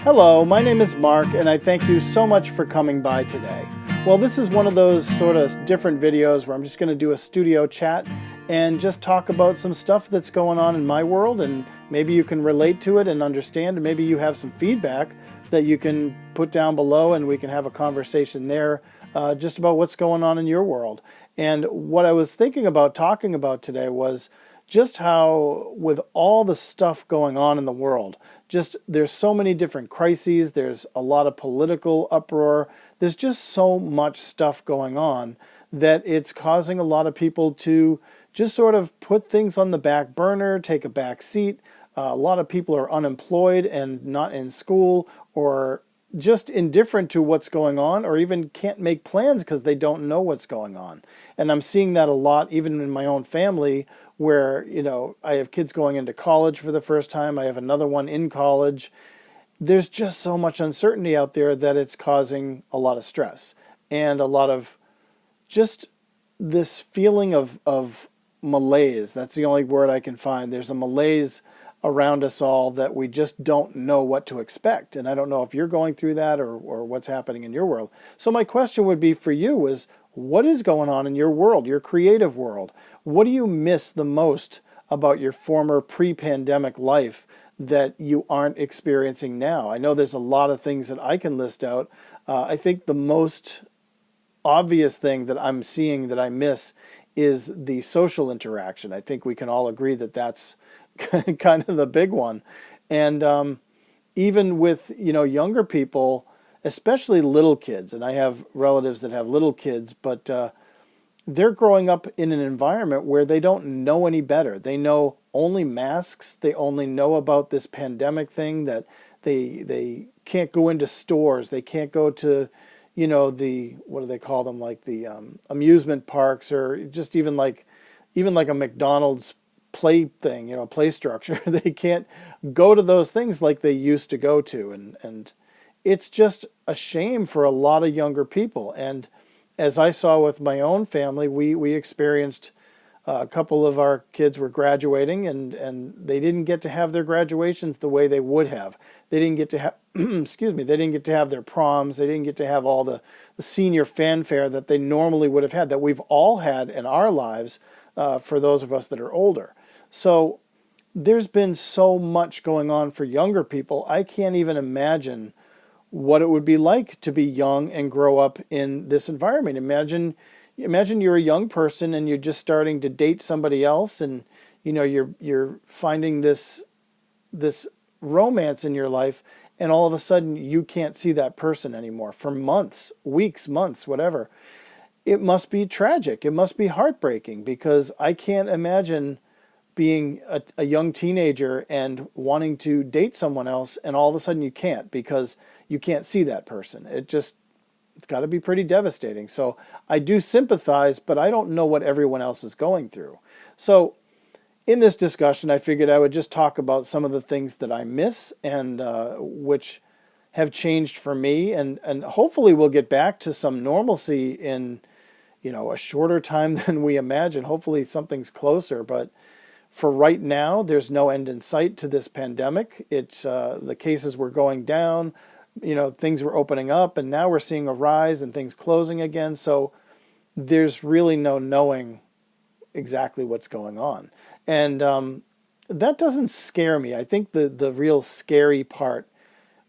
Hello, my name is Mark, and I thank you so much for coming by today. Well, this is one of those sort of different videos where I'm just going to do a studio chat and just talk about some stuff that's going on in my world, and maybe you can relate to it and understand, and maybe you have some feedback that you can put down below and we can have a conversation there just about what's going on in your world. And what I was thinking about talking about today was just how, with all the stuff going on in the world, just there's so many different crises, there's a lot of political uproar, there's just so much stuff going on that it's causing a lot of people to just sort of put things on the back burner, take a back seat. A lot of people are unemployed and not in school, or just indifferent to what's going on, or even can't make plans because they don't know what's going on. And I'm seeing that a lot even in my own family, where, I have kids going into college for the first time. I have another one in college. There's just so much uncertainty out there that it's causing a lot of stress and a lot of just this feeling of malaise. That's the only word I can find. There's a malaise around us all that we just don't know what to expect. And I don't know if you're going through that or what's happening in your world. So my question would be for you is, what is going on in your world, your creative world? What do you miss the most about your former pre-pandemic life that you aren't experiencing now? I know there's a lot of things that I can list out. I think the most obvious thing that I'm seeing that I miss is the social interaction. I think we can all agree that that's kind of the big one. And even with, younger people, especially little kids, and I have relatives that have little kids, but they're growing up in an environment where they don't know any better. They know only masks. They only know about this pandemic thing, that they can't go into stores. They can't go to, the, what do they call them, like the amusement parks, or just even like a McDonald's play thing, play structure. They can't go to those things like they used to go to. And it's just a shame for a lot of younger people. And as I saw with my own family, we experienced a couple of our kids were graduating, and they didn't get to have their graduations the way they would have. They didn't get to have, excuse me, they didn't get to have their proms. They didn't get to have all the senior fanfare that they normally would have had, that we've all had in our lives for those of us that are older. So there's been so much going on for younger people. I can't even imagine what it would be like to be young and grow up in this environment. Imagine you're a young person and you're just starting to date somebody else, and you're finding this romance in your life, and all of a sudden you can't see that person anymore for months, weeks, months, whatever. It must be tragic. It must be heartbreaking, because I can't imagine being a young teenager and wanting to date someone else, and all of a sudden you can't because you can't see that person. It's got to be pretty devastating. So I do sympathize, but I don't know what everyone else is going through. So in this discussion, I figured I would just talk about some of the things that I miss, and which have changed for me, and hopefully we'll get back to some normalcy in a shorter time than we imagine. Hopefully something's closer, but for right now, there's no end in sight to this pandemic. It's the cases were going down, things were opening up, and now we're seeing a rise and things closing again. So there's really no knowing exactly what's going on. And that doesn't scare me. I think the real scary part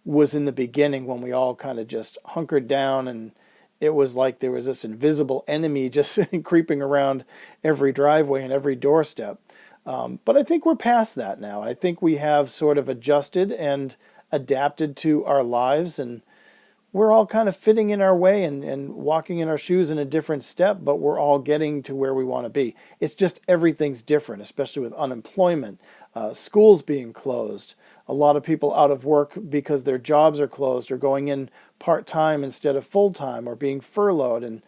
was in the beginning, when we all kind of just hunkered down, and it was like there was this invisible enemy just creeping around every driveway and every doorstep. But I think we're past that now. I think we have sort of adjusted and adapted to our lives, and we're all kind of fitting in our way and walking in our shoes in a different step, but we're all getting to where we want to be. It's just everything's different, especially with unemployment, schools being closed, a lot of people out of work because their jobs are closed, or going in part-time instead of full-time, or being furloughed, and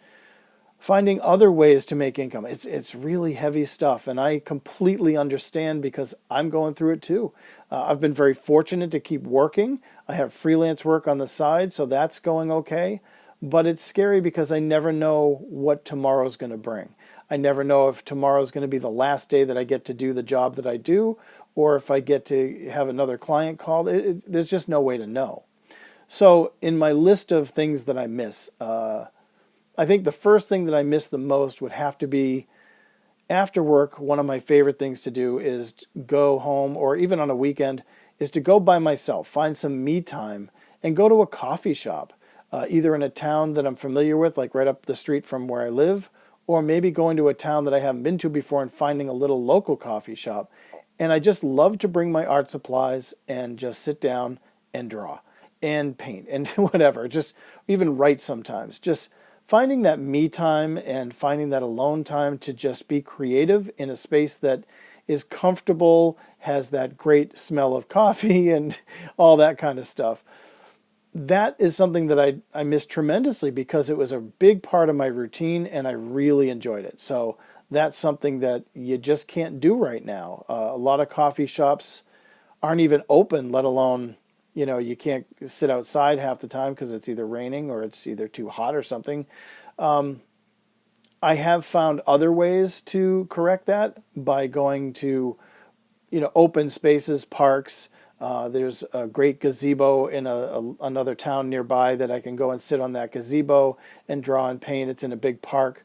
finding other ways to make income. It's really heavy stuff, and I completely understand, because I'm going through it too. I've been very fortunate to keep working. I have freelance work on the side, so that's going okay. But it's scary because I never know what tomorrow's going to bring. I never know if tomorrow's going to be the last day that I get to do the job that I do, or if I get to have another client call. There's just no way to know. So in my list of things that I miss, I think the first thing that I miss the most would have to be after work. One of my favorite things to do is go home, or even on a weekend, is to go by myself, find some me time, and go to a coffee shop, either in a town that I'm familiar with, like right up the street from where I live, or maybe going to a town that I haven't been to before and finding a little local coffee shop. And I just love to bring my art supplies and just sit down and draw and paint and whatever, just even write sometimes. Just finding that me time and finding that alone time to just be creative in a space that is comfortable, has that great smell of coffee and all that kind of stuff. That is something that I miss tremendously because it was a big part of my routine and I really enjoyed it. So that's something that you just can't do right now. A lot of coffee shops aren't even open, let alone, you can't sit outside half the time because it's either raining or it's either too hot or something. I have found other ways to correct that by going to, open spaces, parks. There's a great gazebo in another town nearby that I can go and sit on that gazebo and draw and paint. It's in a big park,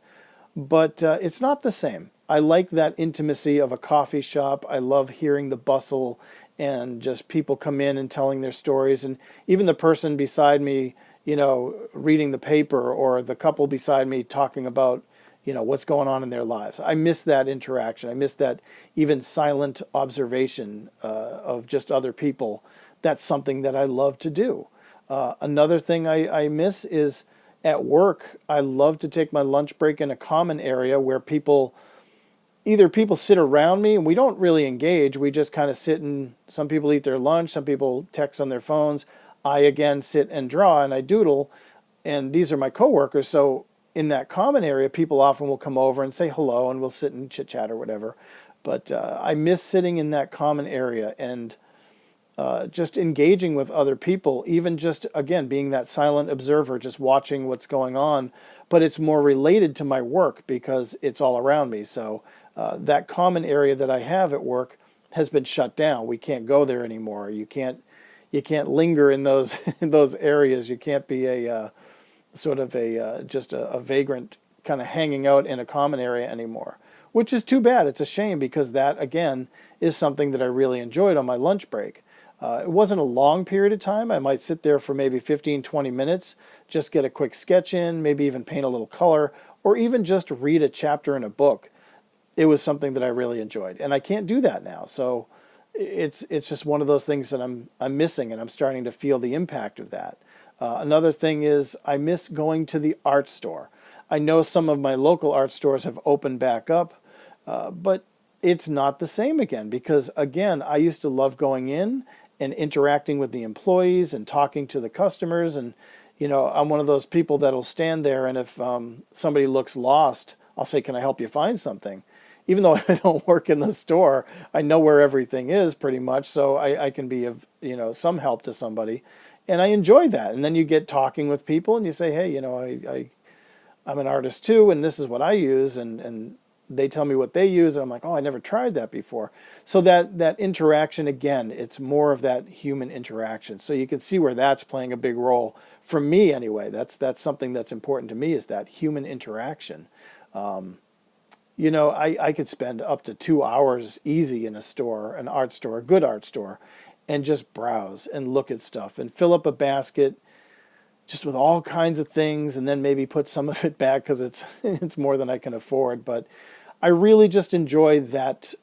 but it's not the same. I like that intimacy of a coffee shop. I love hearing the bustle and just people come in and telling their stories, and even the person beside me, reading the paper, or the couple beside me talking about, what's going on in their lives. I miss that interaction. I miss that even silent observation of just other people. That's something that I love to do. Another thing I miss is at work. I love to take my lunch break in a common area where either people sit around me and we don't really engage. We just kind of sit, and some people eat their lunch, some people text on their phones. I again sit and draw and I doodle, and these are my coworkers. So in that common area, people often will come over and say hello, and we'll sit and chit chat or whatever. But I miss sitting in that common area and just engaging with other people, even just, again, being that silent observer, just watching what's going on. But it's more related to my work because it's all around me. So that common area that I have at work has been shut down. We can't go there anymore. You can't linger in those in those areas. You can't be a sort of just a vagrant kind of hanging out in a common area anymore, which is too bad. It's a shame because that, again, is something that I really enjoyed on my lunch break. It wasn't a long period of time. I might sit there for maybe 15, 20 minutes, just get a quick sketch in, maybe even paint a little color, or even just read a chapter in a book. It was something that I really enjoyed, and I can't do that now. So it's just one of those things that I'm missing, and I'm starting to feel the impact of that. Another thing is I miss going to the art store. I know some of my local art stores have opened back up, but it's not the same again because, again, I used to love going in and interacting with the employees and talking to the customers. And, I'm one of those people that'll stand there, and if somebody looks lost, I'll say, can I help you find something? Even though I don't work in the store, I know where everything is pretty much, so I can be of, some help to somebody. And I enjoy that. And then you get talking with people and you say, hey, I'm an artist too, and this is what I use. And they tell me what they use. And I'm like, oh, I never tried that before. So that interaction, again, it's more of that human interaction. So you can see where that's playing a big role for me anyway. That's something that's important to me, is that human interaction. I could spend up to 2 hours easy in a store, an art store, a good art store, and just browse and look at stuff and fill up a basket just with all kinds of things, and then maybe put some of it back because it's more than I can afford. But I really just enjoy that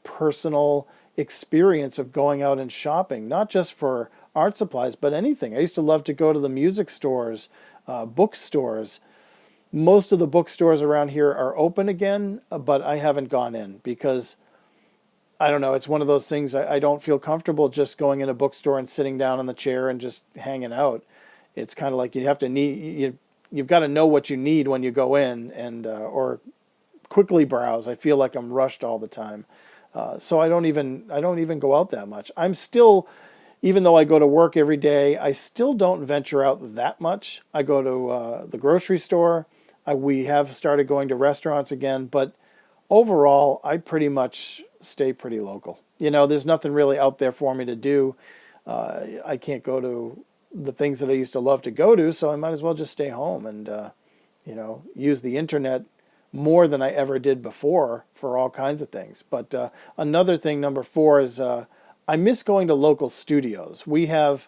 personal experience of going out and shopping, not just for art supplies, but anything. I used to love to go to the music stores, bookstores. Most of the bookstores around here are open again, but I haven't gone in because I don't know. It's one of those things I don't feel comfortable just going in a bookstore and sitting down on the chair and just hanging out. It's kind of like you've got to know what you need when you go in, and or quickly browse. I feel like I'm rushed all the time, so I don't even go out that much. I'm still, even though I go to work every day, I still don't venture out that much. I go to the grocery store. We have started going to restaurants again, but overall, I pretty much stay pretty local. There's nothing really out there for me to do. I can't go to the things that I used to love to go to, so I might as well just stay home and use the internet more than I ever did before for all kinds of things. But another thing, number 4, is I miss going to local studios. We have,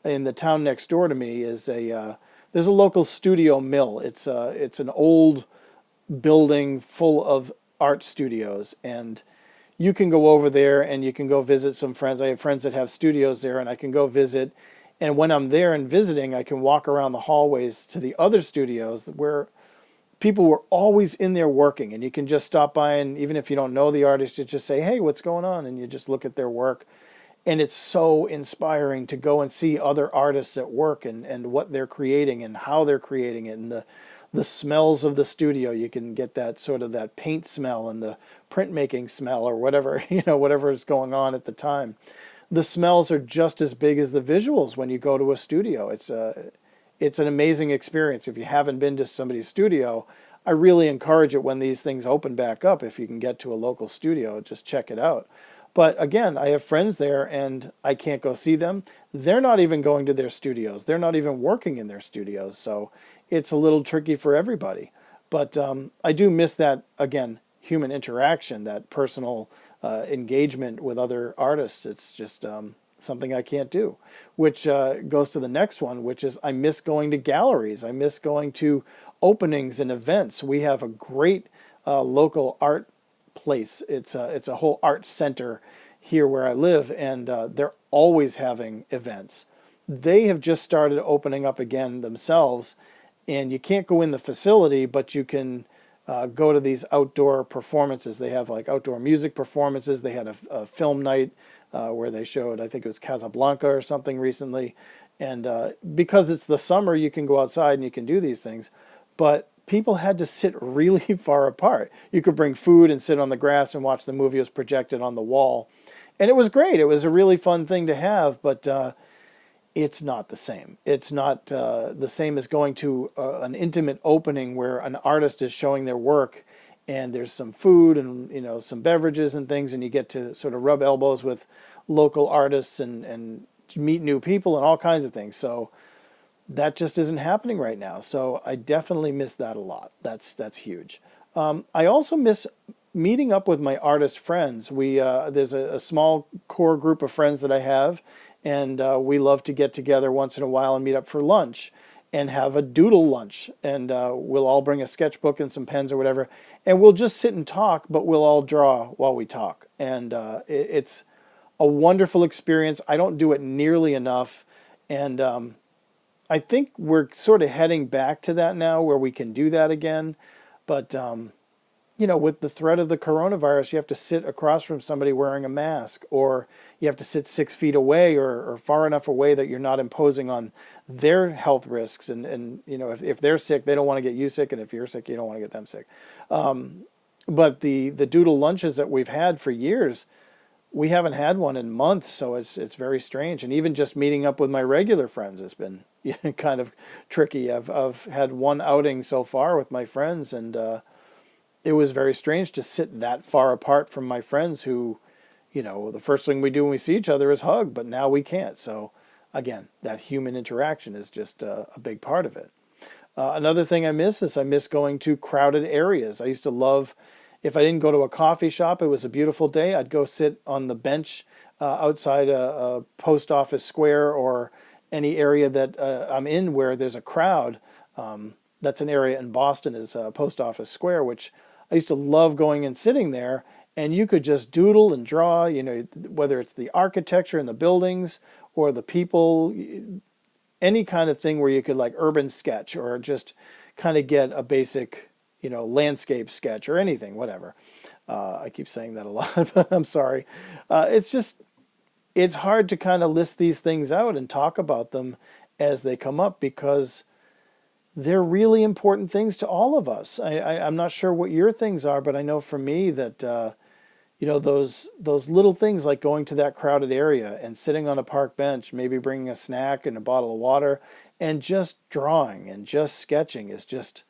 in the town next door to me, there's a local studio mill. It's an old building full of art studios, and you can go over there and you can go visit some friends. I have friends that have studios there, and I can go visit. And when I'm there and visiting, I can walk around the hallways to the other studios where people were always in there working, and you can just stop by, and even if you don't know the artist, you just say, "Hey, what's going on?" and you just look at their work. And it's so inspiring to go and see other artists at work, and what they're creating and how they're creating it, and the smells of the studio. You can get that sort of that paint smell and the printmaking smell, or whatever, whatever is going on at the time. The smells are just as big as the visuals when you go to a studio. It's an amazing experience. If you haven't been to somebody's studio, I really encourage it when these things open back up. If you can get to a local studio, just check it out. But again, I have friends there and I can't go see them. They're not even going to their studios. They're not even working in their studios. So it's a little tricky for everybody. But I do miss that, again, human interaction, that personal engagement with other artists. It's just something I can't do, which goes to the next one, which is I miss going to galleries. I miss going to openings and events. We have a great local art place. It's a whole art center here where I live, and they're always having events. They have just started opening up again themselves, and you can't go in the facility, but you can go to these outdoor performances. They have like outdoor music performances. They had a film night where they showed, I think it was Casablanca or something recently. And because it's the summer, you can go outside and you can do these things. But people had to sit really far apart. You could bring food and sit on the grass and watch the movie. It was projected on the wall. And it was great. It was a really fun thing to have, but it's not the same. It's not the same as going to an intimate opening where an artist is showing their work and there's some food and some beverages and things, and you get to sort of rub elbows with local artists and meet new people and all kinds of things. So that just isn't happening right now. So I definitely miss that a lot. That's huge. I also miss meeting up with my artist friends. There's a small core group of friends that I have, and we love to get together once in a while and meet up for lunch and have a doodle lunch. And we'll all bring a sketchbook and some pens or whatever, and we'll just sit and talk, but we'll all draw while we talk. And it's a wonderful experience. I don't do it nearly enough, and I think we're sort of heading back to that now where we can do that again. But, with the threat of the coronavirus, you have to sit across from somebody wearing a mask, or you have to sit 6 feet away or far enough away that you're not imposing on their health risks. And if they're sick, they don't want to get you sick. And if you're sick, you don't want to get them sick. But the doodle lunches that we've had for years, we haven't had one in months, so it's very strange. And even just meeting up with my regular friends has been kind of tricky. I've had one outing so far with my friends, and it was very strange to sit that far apart from my friends who, the first thing we do when we see each other is hug, but now we can't. So again, that human interaction is just a big part of it. Another thing I miss going to crowded areas. I used to love, if I didn't go to a coffee shop, it was a beautiful day, I'd go sit on the bench outside a post office square or any area that I'm in where there's a crowd. That's an area in Boston, is Post Office Square, which I used to love going and sitting there. And you could just doodle and draw, whether it's the architecture and the buildings or the people, any kind of thing where you could like urban sketch or just kind of get a basic landscape sketch or anything, whatever. I keep saying that a lot, but I'm sorry. It's hard to kind of list these things out and talk about them as they come up because they're really important things to all of us. I'm not sure what your things are, but I know for me that, those little things like going to that crowded area and sitting on a park bench, maybe bringing a snack and a bottle of water and just drawing and just sketching is just,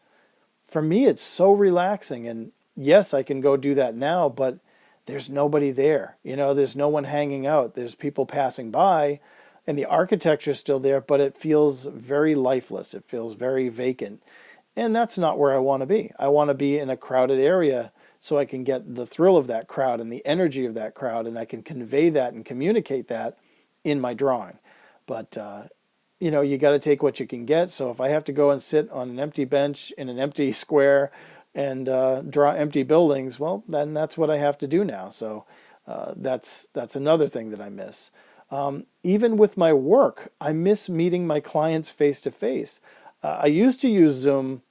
for me, it's so relaxing. And yes, I can go do that now, but there's nobody there. There's no one hanging out. There's people passing by, and the architecture is still there, but it feels very lifeless. It feels very vacant. And that's not where I want to be. I want to be in a crowded area so I can get the thrill of that crowd and the energy of that crowd, and I can convey that and communicate that in my drawing. But, you got to take what you can get. So if I have to go and sit on an empty bench in an empty square and draw empty buildings, well, then that's what I have to do now. So that's another thing that I miss. Even with my work, I miss meeting my clients face to face. I used to use Zoom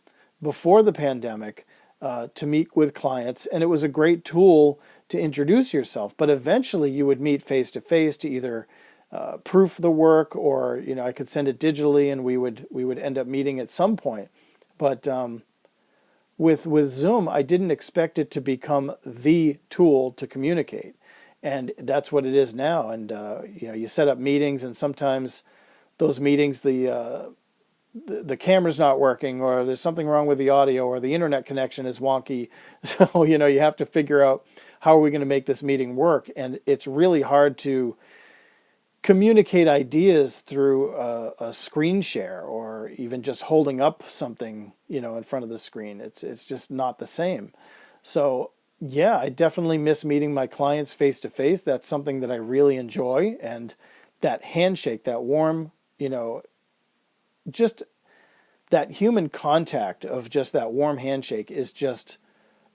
before the pandemic to meet with clients, and it was a great tool to introduce yourself. But eventually you would meet face to face to either proof the work, or I could send it digitally, and we would end up meeting at some point. But with Zoom, I didn't expect it to become the tool to communicate, and that's what it is now. And you set up meetings, and sometimes those meetings the camera's not working, or there's something wrong with the audio, or the internet connection is wonky. So you have to figure out, how are we going to make this meeting work? And it's really hard to communicate ideas through a screen share, or even just holding up something in front of the screen. It's just not the same. So yeah, I definitely miss meeting my clients face to face. That's something that I really enjoy, and that handshake, that warm, just that human contact of just that warm handshake is just,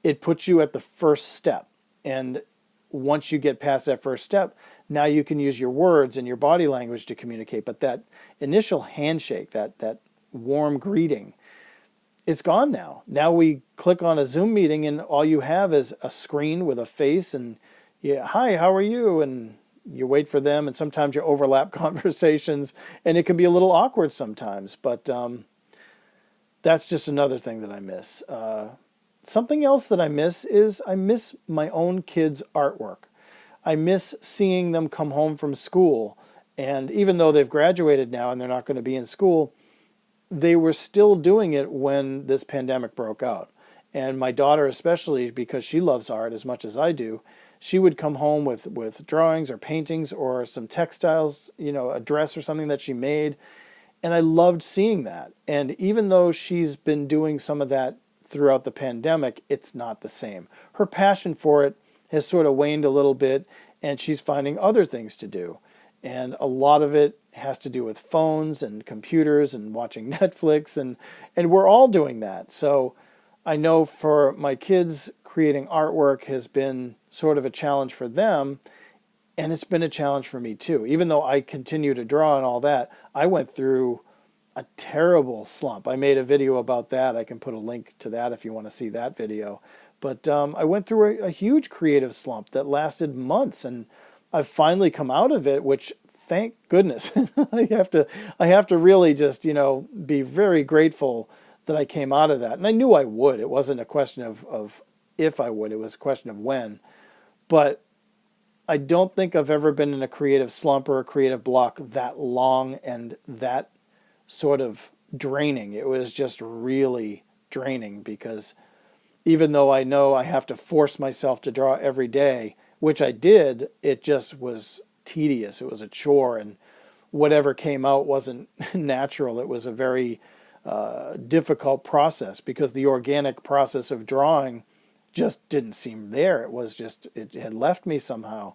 it puts you at the first step. And once you get past that first step, now you can use your words and your body language to communicate. But that initial handshake, that warm greeting, it's gone now. Now we click on a Zoom meeting, and all you have is a screen with a face, and hi, how are you? And you wait for them, and sometimes you overlap conversations, and it can be a little awkward sometimes. But that's just another thing that I miss. Something else that I miss is I miss my own kids' artwork. I miss seeing them come home from school, and even though they've graduated now and they're not going to be in school, they were still doing it when this pandemic broke out. And my daughter especially, because she loves art as much as I do, she would come home with drawings or paintings or some textiles, a dress or something that she made. And I loved seeing that. And even though she's been doing some of that throughout the pandemic, it's not the same. Her passion for it has sort of waned a little bit, and she's finding other things to do. And a lot of it has to do with phones and computers and watching Netflix, and we're all doing that. So I know for my kids, creating artwork has been sort of a challenge for them, and it's been a challenge for me too. Even though I continue to draw and all that, I went through a terrible slump. I made a video about that. I can put a link to that if you want to see that video. But I went through a huge creative slump that lasted months, and I've finally come out of it, which, thank goodness. I have to really just, be very grateful that I came out of that. And I knew I would. It wasn't a question of if I would. It was a question of when. But I don't think I've ever been in a creative slump or a creative block that long and that sort of draining. It was just really draining, because even though I know I have to force myself to draw every day, which I did, it just was tedious. It was a chore, and whatever came out wasn't natural. It was a very difficult process, because the organic process of drawing just didn't seem there. It was just, it had left me somehow.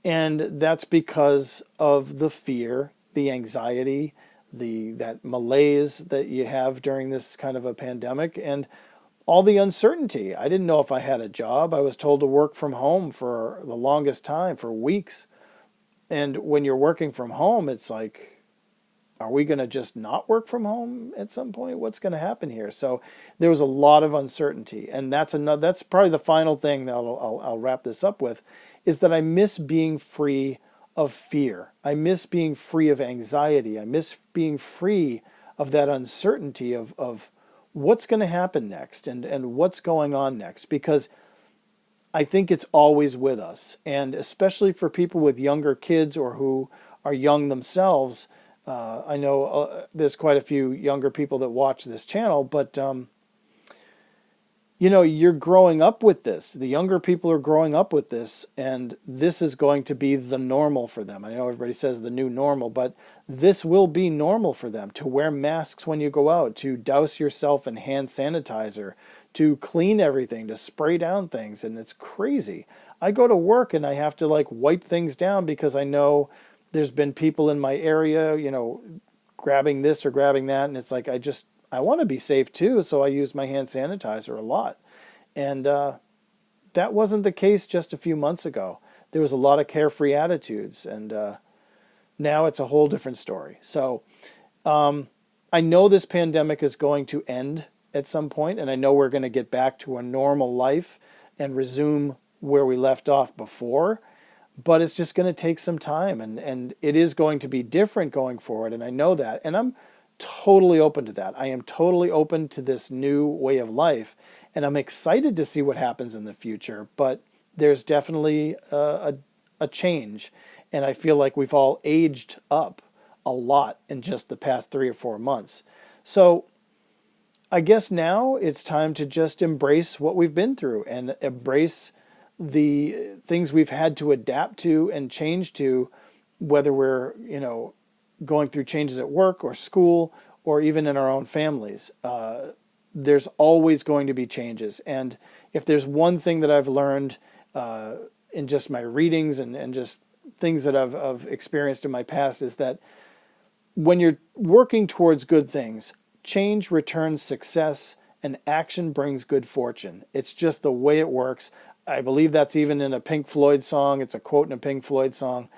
And that's because of the fear, the anxiety, that malaise that you have during this kind of a pandemic, and all the uncertainty. I didn't know if I had a job. I was told to work from home for the longest time, for weeks. And when you're working from home, it's like, are we going to just not work from home at some point? What's going to happen here? So there was a lot of uncertainty. And that's probably the final thing that I'll wrap this up with, is that I miss being free of fear. I miss being free of anxiety. I miss being free of that uncertainty of what's going to happen next and what's going on next, because I think it's always with us. And especially for people with younger kids or who are young themselves, I know there's quite a few younger people that watch this channel, but you're growing up with this. The younger people are growing up with this, and this is going to be the normal for them. I know everybody says the new normal, but this will be normal for them, to wear masks when you go out, to douse yourself in hand sanitizer, to clean everything, to spray down things, and it's crazy. I go to work and I have to like wipe things down because I know there's been people in my area, grabbing this or grabbing that, and it's like I want to be safe too, so I use my hand sanitizer a lot. And that wasn't the case just a few months ago. There was a lot of carefree attitudes, and now it's a whole different story. So I know this pandemic is going to end at some point, and I know we're going to get back to a normal life and resume where we left off before, but it's just going to take some time, and it is going to be different going forward, and I know that, and I'm totally open to that. I am totally open to this new way of life, and I'm excited to see what happens in the future, but there's definitely a change, and I feel like we've all aged up a lot in just the past 3 or 4 months. So I guess now it's time to just embrace what we've been through and embrace the things we've had to adapt to and change to, whether we're, going through changes at work or school or even in our own families. There's always going to be changes. And if there's one thing that I've learned in just my readings and just things that I've experienced in my past, is that when you're working towards good things, change returns success and action brings good fortune. It's just the way it works. I believe that's even in a Pink Floyd song. It's a quote in a Pink Floyd song.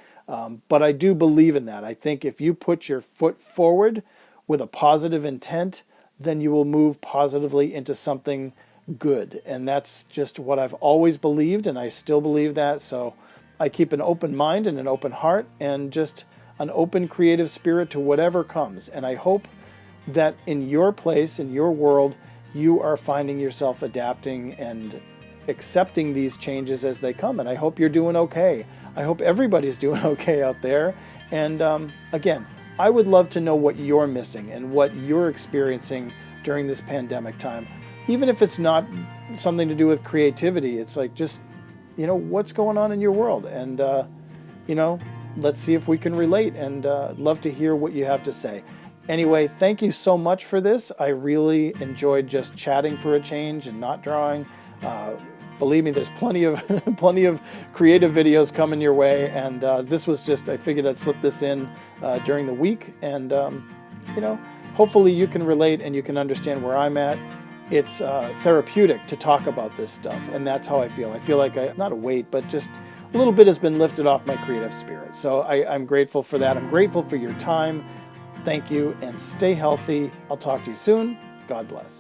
But I do believe in that. I think if you put your foot forward with a positive intent, then you will move positively into something good. And that's just what I've always believed, and I still believe that. So I keep an open mind and an open heart and just an open creative spirit to whatever comes. And I hope that in your place, in your world, you are finding yourself adapting and accepting these changes as they come. And I hope you're doing okay. I hope everybody's doing okay out there. And again, I would love to know what you're missing and what you're experiencing during this pandemic time. Even if it's not something to do with creativity, it's like just, what's going on in your world. And, let's see if we can relate, and love to hear what you have to say. Anyway, thank you so much for this. I really enjoyed just chatting for a change and not drawing. Believe me, there's plenty of creative videos coming your way, and this was just, I figured I'd slip this in during the week, and hopefully you can relate and you can understand where I'm at. It's therapeutic to talk about this stuff, and that's how I feel. I feel like not a weight, but just a little bit has been lifted off my creative spirit. So I'm grateful for that. I'm grateful for your time. Thank you, and stay healthy. I'll talk to you soon. God bless.